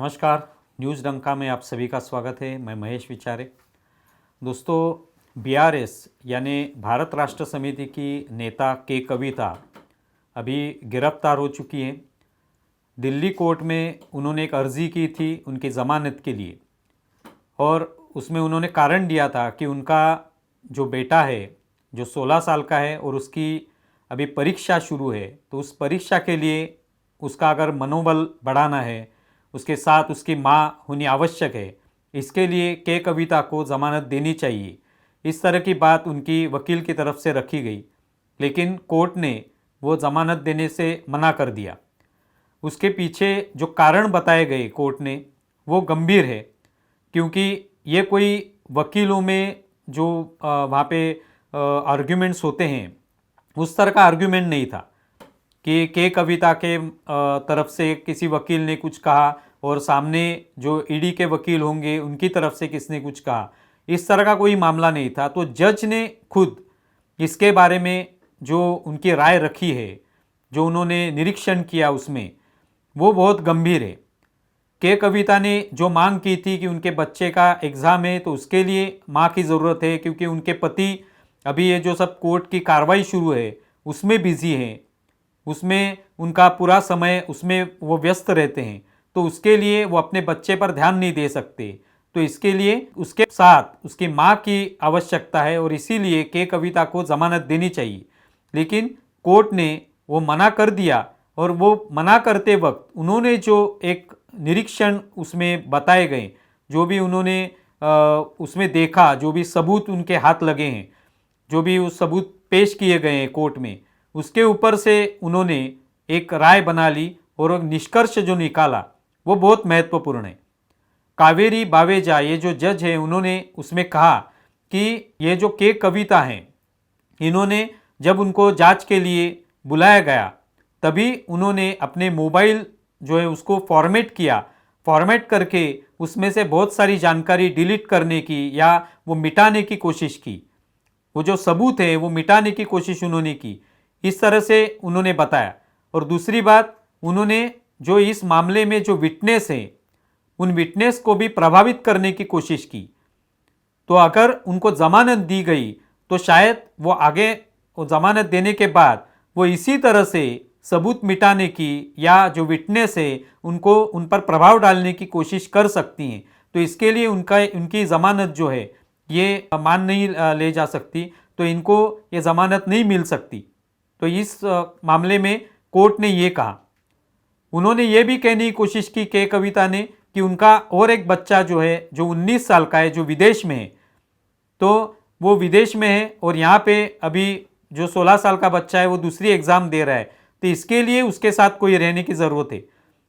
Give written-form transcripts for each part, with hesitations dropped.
नमस्कार। न्यूज़ डंका में आप सभी का स्वागत है। मैं महेश विचारे। दोस्तों, बीआरएस यानी भारत राष्ट्र समिति की नेता के कविता अभी गिरफ्तार हो चुकी हैं। दिल्ली कोर्ट में उन्होंने एक अर्ज़ी की थी उनकी ज़मानत के लिए, और उसमें उन्होंने कारण दिया था कि उनका जो बेटा है जो 16 साल का है और उसकी अभी परीक्षा शुरू है, तो उस परीक्षा के लिए उसका अगर मनोबल बढ़ाना है, उसके साथ उसकी माँ होनी आवश्यक है, इसके लिए के कविता को ज़मानत देनी चाहिए। इस तरह की बात उनकी वकील की तरफ से रखी गई, लेकिन कोर्ट ने वो ज़मानत देने से मना कर दिया। उसके पीछे जो कारण बताए गए कोर्ट ने वो गंभीर है, क्योंकि ये कोई वकीलों में जो वहाँ पे आर्ग्यूमेंट्स होते हैं उस तरह का आर्ग्यूमेंट नहीं था कि के कविता के तरफ से किसी वकील ने कुछ कहा और सामने जो ईडी के वकील होंगे उनकी तरफ से किसने कुछ कहा। इस तरह का कोई मामला नहीं था। तो जज ने खुद इसके बारे में जो उनकी राय रखी है, जो उन्होंने निरीक्षण किया, उसमें वो बहुत गंभीर है। के कविता ने जो मांग की थी कि उनके बच्चे का एग्ज़ाम है तो उसके लिए माँ की ज़रूरत है, क्योंकि उनके पति अभी ये जो सब कोर्ट की कार्रवाई शुरू है उसमें बिजी हैं, उसमें उनका पूरा समय उसमें वो व्यस्त रहते हैं, तो उसके लिए वो अपने बच्चे पर ध्यान नहीं दे सकते। तो इसके लिए उसके साथ उसकी माँ की आवश्यकता है और इसीलिए के कविता को ज़मानत देनी चाहिए। लेकिन कोर्ट ने वो मना कर दिया, और वो मना करते वक्त उन्होंने जो एक निरीक्षण उसमें बताए गए, जो भी उन्होंने उसमें देखा, जो भी सबूत उनके हाथ लगे हैं, जो भी उस सबूत पेश किए गए हैं कोर्ट में, उसके ऊपर से उन्होंने एक राय बना ली और एक निष्कर्ष जो निकाला वो बहुत महत्वपूर्ण है। कावेरी बावेजा, ये जो जज है, उन्होंने उसमें कहा कि ये जो के कविता हैं, इन्होंने जब उनको जांच के लिए बुलाया गया तभी उन्होंने अपने मोबाइल जो है उसको फॉर्मेट किया, फॉर्मेट करके उसमें से बहुत सारी जानकारी डिलीट करने की या वो मिटाने की कोशिश की। वो जो सबूत है वो मिटाने की कोशिश उन्होंने की, इस तरह से उन्होंने बताया। और दूसरी बात, उन्होंने जो इस मामले में जो विटनेस है उन विटनेस को भी प्रभावित करने की कोशिश की। तो अगर उनको ज़मानत दी गई तो शायद वो आगे वो ज़मानत देने के बाद वो इसी तरह से सबूत मिटाने की या जो विटनेस है उनको उन पर प्रभाव डालने की कोशिश कर सकती हैं। तो इसके लिए उनकी ज़मानत जो है ये मान नहीं ले जा सकती, तो इनको ये ज़मानत नहीं मिल सकती। तो इस मामले में कोर्ट ने ये कहा। उन्होंने ये भी कहने की कोशिश की के कविता ने कि उनका और एक बच्चा जो है जो 19 साल का है, जो विदेश में है, तो वो विदेश में है और यहाँ पे अभी जो 16 साल का बच्चा है वो दूसरी एग्ज़ाम दे रहा है, तो इसके लिए उसके साथ कोई रहने की ज़रूरत है।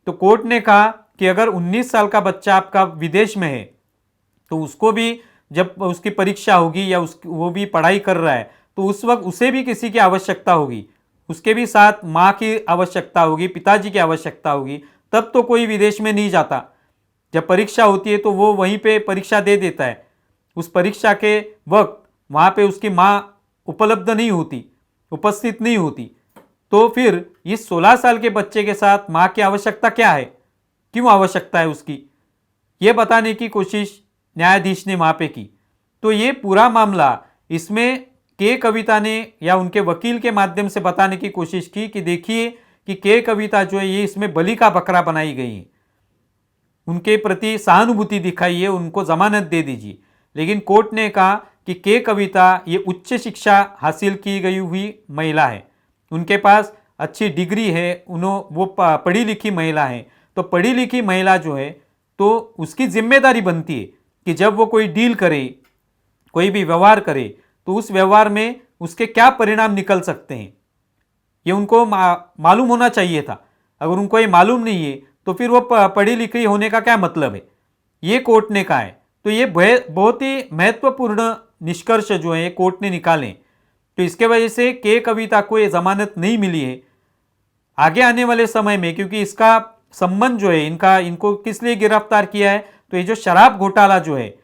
तो कोर्ट ने कहा कि अगर 19 साल का बच्चा आपका विदेश में है तो उसको भी जब उसकी परीक्षा होगी या वो भी पढ़ाई कर रहा है तो उस वक्त उसे भी किसी की आवश्यकता होगी, उसके भी साथ माँ की आवश्यकता होगी, पिताजी की आवश्यकता होगी। तब तो कोई विदेश में नहीं जाता। जब परीक्षा होती है तो वो वहीं पे परीक्षा दे देता है। उस परीक्षा के वक्त वहाँ पे उसकी माँ उपलब्ध नहीं होती, उपस्थित नहीं होती। तो फिर इस 16 साल के बच्चे के साथ माँ की आवश्यकता क्या है, क्यों आवश्यकता है उसकी, ये बताने की कोशिश न्यायाधीश ने वहाँ पे की। तो ये पूरा मामला इसमें के कविता ने या उनके वकील के माध्यम से बताने की कोशिश की कि देखिए कि के कविता जो है ये इसमें बलि का बकरा बनाई गई है, उनके प्रति सहानुभूति दिखाई है, उनको जमानत दे दीजिए। लेकिन कोर्ट ने कहा कि के कविता ये उच्च शिक्षा हासिल की गई हुई महिला है, उनके पास अच्छी डिग्री है, वो पढ़ी लिखी महिला है। तो पढ़ी लिखी महिला जो है तो उसकी जिम्मेदारी बनती है कि जब वो कोई डील करे, कोई भी व्यवहार करे, तो उस व्यवहार में उसके क्या परिणाम निकल सकते हैं ये उनको मालूम होना चाहिए था। अगर उनको ये मालूम नहीं है तो फिर वो पढ़ी लिखी होने का क्या मतलब है, ये कोर्ट ने कहा है। तो ये बहुत ही महत्वपूर्ण निष्कर्ष जो है कोर्ट ने निकाले। तो इसके वजह से के कविता को ये जमानत नहीं मिली है आगे आने वाले समय में, क्योंकि इसका संबंध जो है इनको किस लिए गिरफ्तार किया है, तो ये जो शराब घोटाला जो है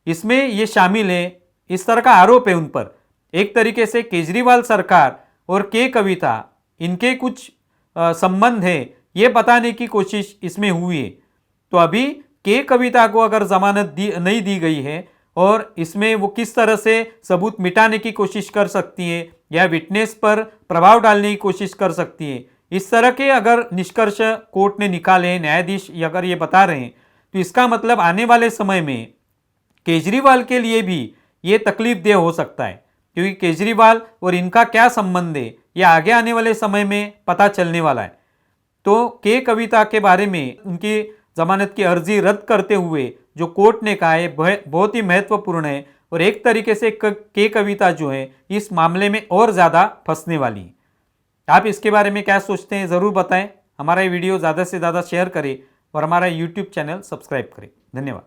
इसमें ये शामिल है, इस तरह का आरोप है उन पर। एक तरीके से केजरीवाल सरकार और के कविता इनके कुछ संबंध है ये बताने की कोशिश इसमें हुई है। तो अभी के कविता को अगर जमानत नहीं दी गई है और इसमें वो किस तरह से सबूत मिटाने की कोशिश कर सकती है या विटनेस पर प्रभाव डालने की कोशिश कर सकती है, इस तरह के अगर निष्कर्ष कोर्ट ने निकाले, न्यायाधीश अगर ये बता रहे हैं, तो इसका मतलब आने वाले समय में केजरीवाल के लिए भी ये तकलीफदेह हो सकता है, क्योंकि केजरीवाल और इनका क्या संबंध है ये आगे आने वाले समय में पता चलने वाला है। तो के कविता के बारे में उनकी जमानत की अर्जी रद्द करते हुए जो कोर्ट ने कहा है बहुत ही महत्वपूर्ण है और एक तरीके से के कविता जो है इस मामले में और ज़्यादा फंसने वाली है। आप इसके बारे में क्या सोचते हैं ज़रूर बताएं। हमारा ये वीडियो ज़्यादा से ज़्यादा शेयर करें और हमारा यूट्यूब चैनल सब्सक्राइब करें। धन्यवाद।